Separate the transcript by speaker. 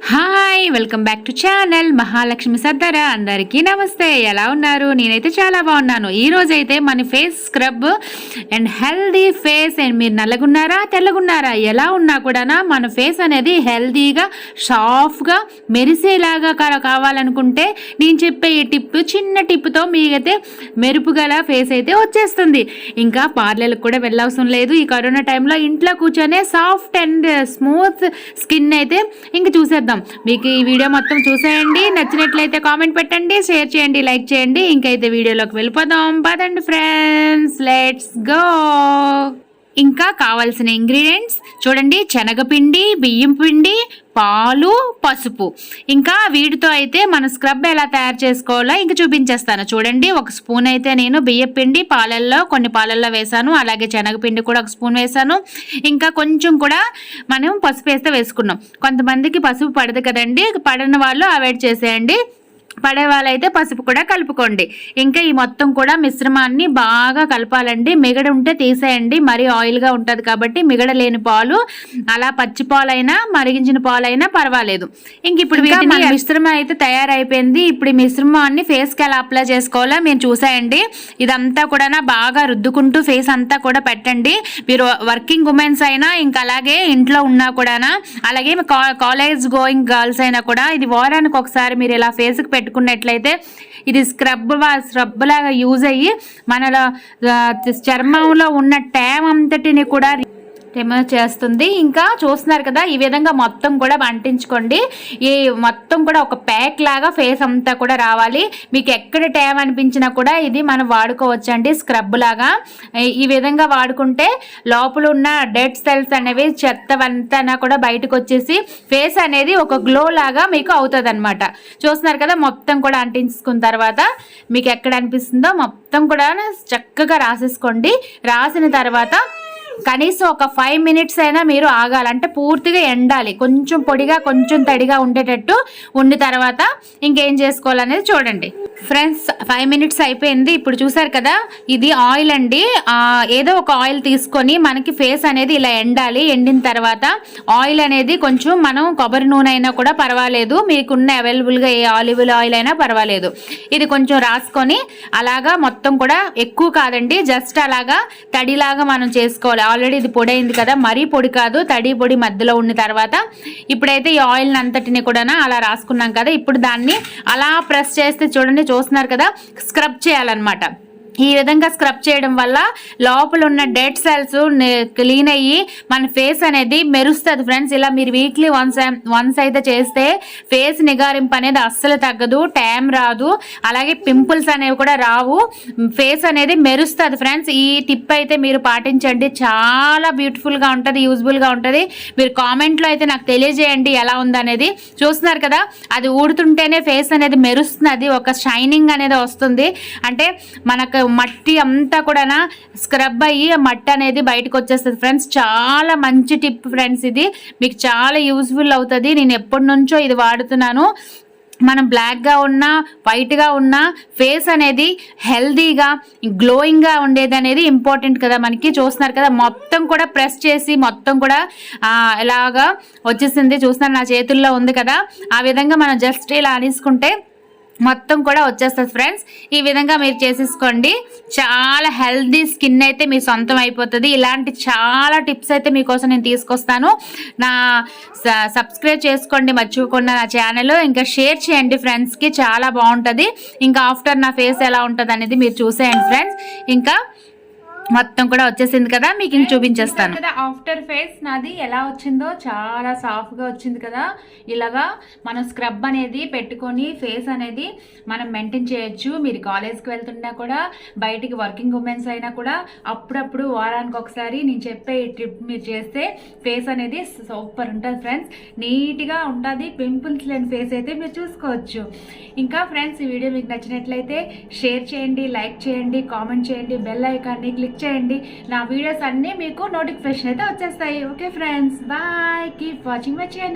Speaker 1: Hi welcome back to channel Mahalakshmi Sardara. అందరికీ నమస్తే. ఎలా ఉన్నారు? నేనైతే చాలా బాగున్నాను. ఈ రోజు అయితే మన face scrub and healthy face. And మీరు నల్లగున్నారా తెల్లగున్నారా ఎలా ఉన్నా కూడా మన ఫేస్ అనేది హెల్దీగా సాఫ్ట్గా మెరిసేలాగా కావాలనుకుంటే నేను చెప్పే ఈ టిప్, చిన్న టిప్తో మీకైతే మెరుపు గల ఫేస్ అయితే వచ్చేస్తుంది. ఇంకా పార్లర్కి కూడా వెళ్ళవసరం లేదు. ఈ కరోనా టైంలో ఇంట్లో కూర్చొనే సాఫ్ట్ అండ్ స్మూత్ స్కిన్ అయితే ఇంక చూసేద్దాం. మీకు ఈ వీడియో మొత్తం చూసేయండి. నచ్చినట్లయితే కామెంట్ పెట్టండి, షేర్ చేయండి, లైక్ చేయండి. ఇంకైతే వీడియోలోకి వెళ్ళిపోదాం. పదండి ఫ్రెండ్స్, లెట్స్ గో. ఇంకా కావాల్సిన ఇంగ్రీడియంట్స్ చూడండి: శనగపిండి, బియ్యం పిండి, పాలు, పసుపు. ఇంకా వీటితో అయితే మన స్క్రబ్ ఎలా తయారు చేసుకోవాలో ఇంకా చూపించేస్తాను. చూడండి, ఒక స్పూన్ అయితే నేను బియ్యం పిండి కొన్ని పాలల్లో వేసాను. అలాగే శనగపిండి కూడా ఒక స్పూన్ వేసాను. ఇంకా కొంచెం కూడా మనం పసుపు వేస్తే వేసుకున్నాం. కొంతమందికి పసుపు పడదు కదండి, పడని వాళ్ళు అవాయిడ్ చేసేయండి. పడే వాళ్ళైతే పసుపు కూడా కలుపుకోండి. ఇంకా ఈ మొత్తం కూడా మిశ్రమాన్ని బాగా కలపాలండి. మిగడ ఉంటే తీసేయండి, మరీ ఆయిల్గా ఉంటుంది కాబట్టి. మిగడ లేని పాలు, అలా పచ్చి పాలైనా మరిగించిన పాలైనా పర్వాలేదు. ఇంక ఇప్పుడు మిశ్రమం అయితే తయారైపోయింది. ఇప్పుడు ఈ మిశ్రమాన్ని ఫేస్కి ఎలా అప్లై చేసుకోవాలో మీరు చూసేయండి. ఇదంతా కూడా బాగా రుద్దుకుంటూ ఫేస్ అంతా కూడా పెట్టండి. మీరు వర్కింగ్ ఉమెన్స్ అయినా, ఇంకా అలాగే ఇంట్లో ఉన్నా కూడా, అలాగే కాలేజ్ గోయింగ్ గర్ల్స్ అయినా కూడా ఇది వారానికి ఒకసారి మీరు ఇలా ఫేస్కి పెట్టుకున్నట్లయితే ఇది స్క్రబ్ లాగా యూజ్ అయ్యి మన చర్మంలో ఉన్న ట్యామ్ అంతటిని కూడా రిమూవ్ చేస్తుంది. ఇంకా చూస్తున్నారు కదా, ఈ విధంగా మొత్తం కూడా అంటించుకోండి. ఈ మొత్తం కూడా ఒక ప్యాక్ లాగా ఫేస్ అంతా కూడా రావాలి. మీకు ఎక్కడ ట్యామ్ అనిపించినా కూడా ఇది మనం వాడుకోవచ్చు అండి, స్క్రబ్ లాగా. ఈ విధంగా వాడుకుంటే లోపల ఉన్న డెడ్ సెల్స్ అనేవి, చెత్తవంతా కూడా బయటకు వచ్చేసి ఫేస్ అనేది ఒక గ్లో లాగా మీకు అవుతుంది అనమాట. చూస్తున్నారు కదా, మొత్తం కూడా అంటించుకున్న తర్వాత మీకు ఎక్కడ అనిపిస్తుందో మొత్తం కూడా చక్కగా రాసేసుకోండి. రాసిన తర్వాత కనీసం ఒక 5 మినిట్స్ అయినా మీరు ఆగాలంటే పూర్తిగా ఎండాలి. కొంచెం పొడిగా కొంచెం తడిగా ఉండేటట్టు ఉండి తర్వాత ఇంకేం చేసుకోవాలనేది చూడండి ఫ్రెండ్స్. 5 మినిట్స్ అయిపోయింది. ఇప్పుడు చూసారు కదా, ఇది ఆయిల్ అండి. ఏదో ఒక ఆయిల్ తీసుకొని మనకి ఫేస్ అనేది ఇలా ఎండాలి. ఎండిన తర్వాత ఆయిల్ అనేది కొంచెం మనం కొబ్బరి నూనె అయినా కూడా పర్వాలేదు, మీకున్న అవైలబుల్గా ఏ ఆలివ్ ఆయిల్ అయినా పర్వాలేదు. ఇది కొంచెం రాసుకొని అలాగా మొత్తం కూడా, ఎక్కువ కాదండి, జస్ట్ అలాగా తడిలాగా మనం చేసుకోవాలి. ఆల్రెడీ ఇది పొడి అయింది కదా, మరీ పొడి కాదు, తడి పొడి మధ్యలో ఉన్న తర్వాత ఇప్పుడైతే ఈ ఆయిల్ అంతటిని కూడా అలా రాసుకున్నాం కదా. ఇప్పుడు దాన్ని అలా ప్రెస్ చేస్తే చూస్తున్నారు కదా, స్క్రబ్ చేయాలన్నమాట. ఈ విధంగా స్క్రబ్ చేయడం వల్ల లోపల ఉన్న డెడ్ సెల్స్ క్లీన్ అయ్యి మన ఫేస్ అనేది మెరుస్తుంది ఫ్రెండ్స్. ఇలా మీరు వీక్లీ వన్స్ అయితే చేస్తే ఫేస్ నిగారింపు అనేది అస్సలు తగ్గదు, ట్యామ్ రాదు, అలాగే పింపుల్స్ అనేవి కూడా రావు, ఫేస్ అనేది మెరుస్తుంది ఫ్రెండ్స్. ఈ టిప్ అయితే మీరు పాటించండి, చాలా బ్యూటిఫుల్గా ఉంటుంది, యూజ్ఫుల్గా ఉంటుంది. మీరు కామెంట్లో అయితే నాకు తెలియజేయండి ఎలా ఉందనేది. చూస్తున్నారు కదా, అది ఊడుతుంటేనే ఫేస్ అనేది మెరుస్తుంది, ఒక షైనింగ్ అనేది వస్తుంది. అంటే మనకు మట్టి అంతా కూడా స్క్రబ్ అయ్యి మట్టి అనేది బయటకు వచ్చేస్తుంది ఫ్రెండ్స్. చాలా మంచి టిప్ ఫ్రెండ్స్, ఇది మీకు చాలా యూజ్ఫుల్ అవుతుంది. నేను ఎప్పటి నుంచో ఇది వాడుతున్నాను. మనం బ్లాక్గా ఉన్నా వైట్గా ఉన్నా ఫేస్ అనేది హెల్దీగా గ్లోయింగ్గా ఉండేది అనేది ఇంపార్టెంట్ కదా మనకి. చూస్తున్నారు కదా, మొత్తం కూడా ప్రెస్ చేసి మొత్తం కూడా ఇలాగా వచ్చేసింది. చూస్తున్నారు, నా చేతుల్లో ఉంది కదా, ఆ విధంగా మనం జస్ట్ ఇలా అనేసుకుంటే మొత్తం కూడా వచ్చేస్తుంది ఫ్రెండ్స్. ఈ విధంగా మీరు చేసేసుకోండి. చాలా హెల్దీ స్కిన్ అయితే మీ సొంతం అయిపోతుంది. ఇలాంటి చాలా టిప్స్ అయితే మీకోసం నేను తీసుకొస్తాను. నా సబ్స్క్రైబ్ చేసుకోండి మర్చిపోకుండా నా ఛానల్. ఇంకా షేర్ చేయండి ఫ్రెండ్స్కి, చాలా బాగుంటుంది. ఇంకా ఆఫ్టర్ నా ఫేస్ ఎలా ఉంటుంది అనేది మీరు చూసేయండి ఫ్రెండ్స్. ఇంకా మొత్తం కూడా వచ్చేసింది కదా, మీకు ఇంక చూపించేస్తాను కదా ఆఫ్టర్ ఫేస్ నాది ఎలా వచ్చిందో. చాలా సాఫ్ట్గా వచ్చింది కదా. ఇలాగా మనం స్క్రబ్ అనేది పెట్టుకొని ఫేస్ అనేది మనం మెయింటైన్ చేయొచ్చు. మీరు కాలేజ్కి వెళ్తున్నా కూడా, బయటికి వర్కింగ్ ఉమెన్స్ అయినా కూడా అప్పుడప్పుడు వారానికి ఒకసారి నేను చెప్పే ఈ ట్రిప్ మీరు చేస్తే ఫేస్ అనేది సూపర్ ఉంటుంది ఫ్రెండ్స్. నీట్గా ఉంటుంది, పింపుల్స్ లేని ఫేస్ అయితే మీరు చూసుకోవచ్చు. ఇంకా ఫ్రెండ్స్, ఈ వీడియో మీకు నచ్చినట్లయితే షేర్ చేయండి, లైక్ చేయండి, కామెంట్ చేయండి, బెల్ ఐకాన్ని క్లిక్ చేయండి. నా వీడియోస్ అన్నీ మీకు నోటిఫికేషన్ అయితే వచ్చేస్తాయి. Okay friends, bye, keep watching my channel.